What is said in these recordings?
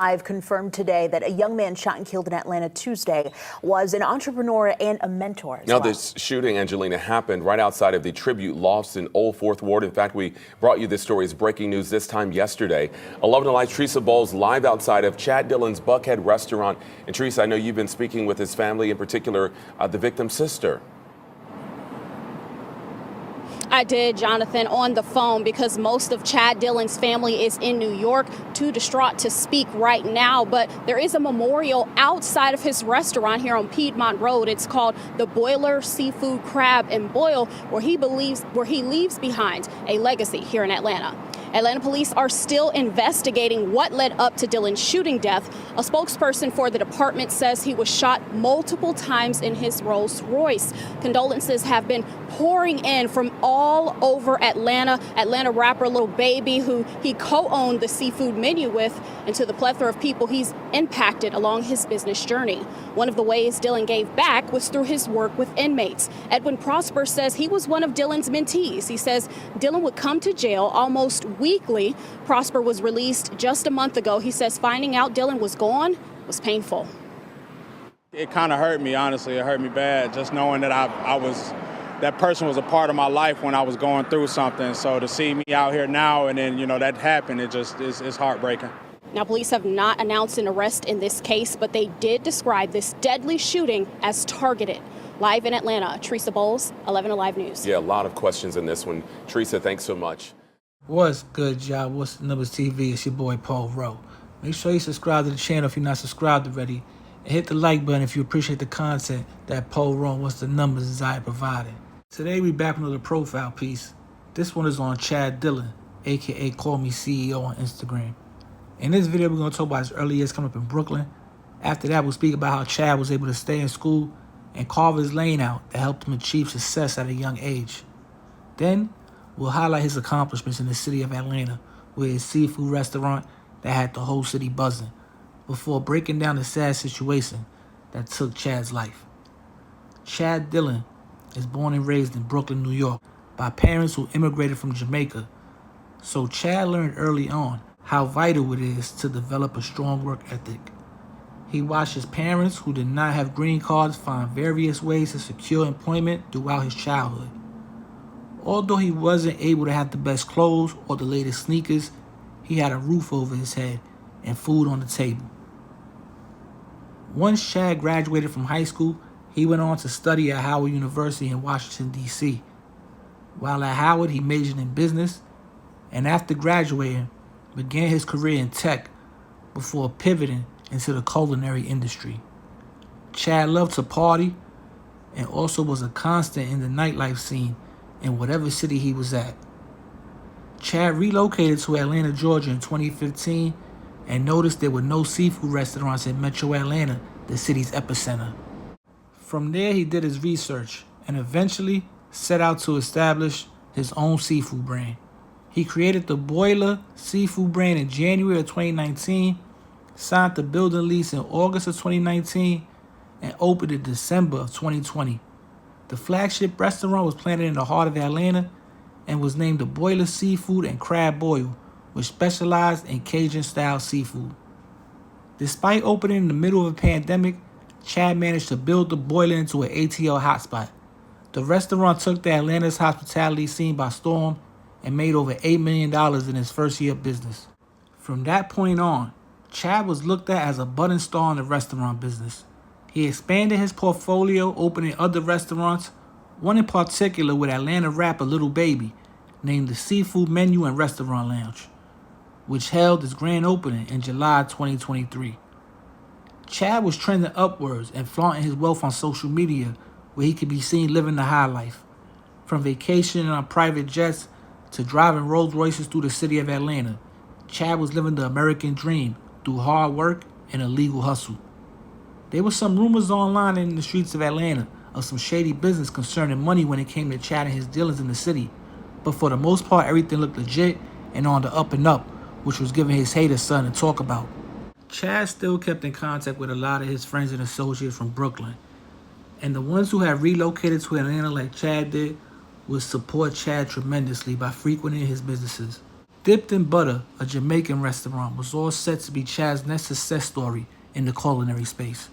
I've confirmed today that a young man shot and killed in Atlanta Tuesday was an entrepreneur and a mentor. Now, this shooting, Angelina, happened right outside of the Tribute Lofts in Old Fourth Ward. In fact, we brought you this story as breaking news this time yesterday. 11 Alive Teresa Bowles live outside of Chad Dillon's Buckhead restaurant. And Teresa, I know you've been speaking with his family, in particular, the victim's sister. I did, Jonathan, on the phone because most of Chad Dillon's family is in New York, too distraught to speak right now. But there is a memorial outside of his restaurant here on Piedmont Road. It's called the Boiler Seafood Crab and Boil, where he leaves behind a legacy here in Atlanta. Atlanta police are still investigating what led up to Dillon's shooting death. A spokesperson for the department says he was shot multiple times in his Rolls Royce. Condolences have been pouring in from all over Atlanta. Atlanta rapper Lil Baby, who he co-owned the seafood menu with, and to the plethora of people he's impacted along his business journey. One of the ways Dillon gave back was through his work with inmates. Edwin Prosper says he was one of Dillon's mentees. He says Dillon would come to jail almost weekly. Prosper was released just a month ago. He says finding out Dillon was gone was painful. It kind of hurt me, honestly. It hurt me bad, just knowing that that person was a part of my life when I was going through something. So to see me out here now and then, that happened, it's heartbreaking. Now, police have not announced an arrest in this case, but they did describe this deadly shooting as targeted. Live in Atlanta, Teresa Bowles, 11 Alive News. Yeah, a lot of questions in this one. Teresa, thanks so much. What's good, y'all? What's the Numbers TV? It's your boy, Paul Rowe. Make sure you subscribe to the channel if you're not subscribed already. And hit the like button if you appreciate the content that Paul Rowe and What's the Numbers is providing. Today, we back with another profile piece. This one is on Chad Dillon, a.k.a. Call Me CEO on Instagram. In this video, we're going to talk about his early years coming up in Brooklyn. After that, we'll speak about how Chad was able to stay in school and carve his lane out that helped him achieve success at a young age. Then, we'll highlight his accomplishments in the city of Atlanta with his seafood restaurant that had the whole city buzzing, before breaking down the sad situation that took Chad's life. Chad Dillon is born and raised in Brooklyn, New York, by parents who immigrated from Jamaica. So Chad learned early on how vital it is to develop a strong work ethic. He watched his parents, who did not have green cards, find various ways to secure employment throughout his childhood. Although he wasn't able to have the best clothes or the latest sneakers, he had a roof over his head and food on the table. Once Chad graduated from high school, he went on to study at Howard University in Washington, D.C. While at Howard, he majored in business, and after graduating, began his career in tech before pivoting into the culinary industry. Chad loved to party and also was a constant in the nightlife scene in whatever city he was at. Chad relocated to Atlanta, Georgia in 2015 and noticed there were no seafood restaurants in Metro Atlanta, the city's epicenter. From there, he did his research and eventually set out to establish his own seafood brand. He created the Boiler Seafood brand in January of 2019, signed the building lease in August of 2019, and opened in December of 2020. The flagship restaurant was planted in the heart of Atlanta and was named the Boiler Seafood and Crab Boil, which specialized in Cajun-style seafood. Despite opening in the middle of a pandemic, Chad managed to build the Boiler into an ATL hotspot. The restaurant took the Atlanta's hospitality scene by storm and made over $8 million in his first year of business. From that point on, Chad was looked at as a budding star in the restaurant business. He expanded his portfolio, opening other restaurants, one in particular with Atlanta rapper Lil Baby, named the Seafood Menu and Restaurant Lounge, which held its grand opening in July 2023. Chad was trending upwards and flaunting his wealth on social media, where he could be seen living the high life, from vacationing on private jets to driving Rolls Royces through the city of Atlanta. Chad was living the American dream through hard work and a legal hustle. There were some rumors online in the streets of Atlanta of some shady business concerning money when it came to Chad and his dealings in the city, but for the most part, everything looked legit and on the up and up, which was giving his haters something to talk about. Chad still kept in contact with a lot of his friends and associates from Brooklyn, and the ones who had relocated to Atlanta like Chad did would support Chad tremendously by frequenting his businesses. Dipped in Butter, a Jamaican restaurant, was all set to be Chad's next success story in the culinary space.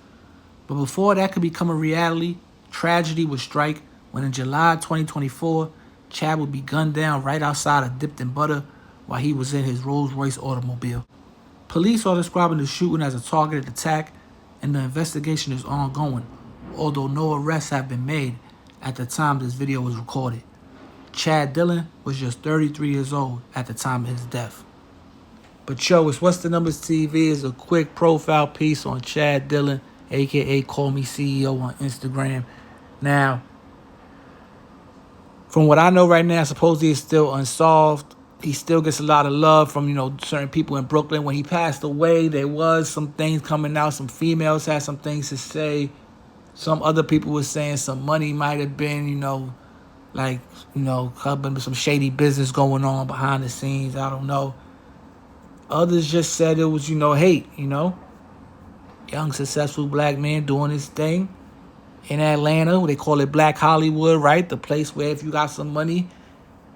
But before that could become a reality, tragedy would strike when in July 2024, Chad would be gunned down right outside of Dipped in Butter while he was in his Rolls-Royce automobile. Police are describing the shooting as a targeted attack, and the investigation is ongoing, although no arrests have been made at the time this video was recorded. Chad Dillon was just 33 years old at the time of his death. But yo, it's What's the Numbers TV is a quick profile piece on Chad Dillon, aka Call Me CEO on Instagram. Now, from what I know right now, supposedly it's still unsolved. He still gets a lot of love from, certain people in Brooklyn. When he passed away, there was some things coming out. Some females had some things to say. Some other people were saying some money might have been, some shady business going on behind the scenes. I don't know. Others just said it was, hate, Young, successful black man doing his thing in Atlanta. They call it Black Hollywood, right? The place where if you got some money,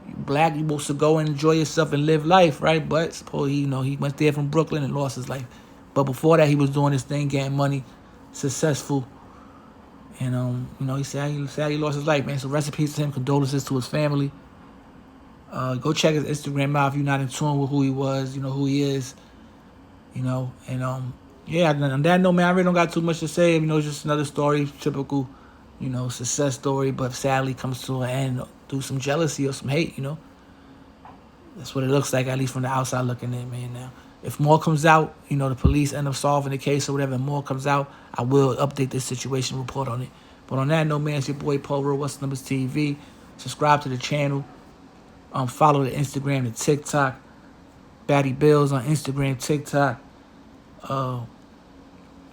you black, you're supposed to go and enjoy yourself and live life, right? But suppose he went there from Brooklyn and lost his life. But before that, he was doing his thing, getting money, successful. And, he said he lost his life, man. So rest in peace to him. Condolences to his family. Go check his Instagram out if you're not in tune with who he was, who he is. Yeah, on that note, man, I really don't got too much to say. It's just another story, typical, success story, but sadly comes to an end through some jealousy or some hate, That's what it looks like, at least from the outside looking in, man. Now, if more comes out, the police end up solving the case or whatever, and more comes out, I will update this situation, report on it. But on that note, man, it's your boy Polo, What's the Numbers TV. Subscribe to the channel. Follow the Instagram, the TikTok. Batty Bills on Instagram, TikTok.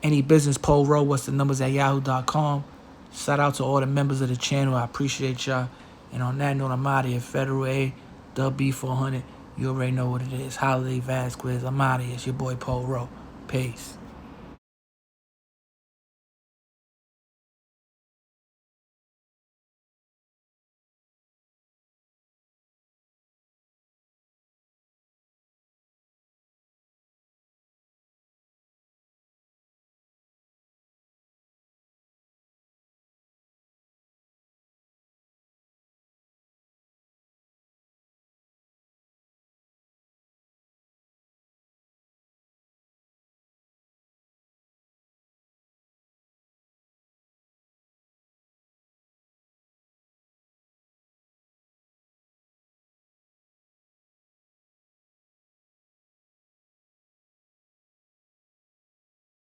Any business, Polo, What's the Numbers at yahoo.com. Shout out to all the members of the channel. I appreciate y'all. And on that note, I'm out of here. Federal A, WB400. You already know what it is. Holiday Vasquez. I'm out of here. It's your boy Polo. Peace.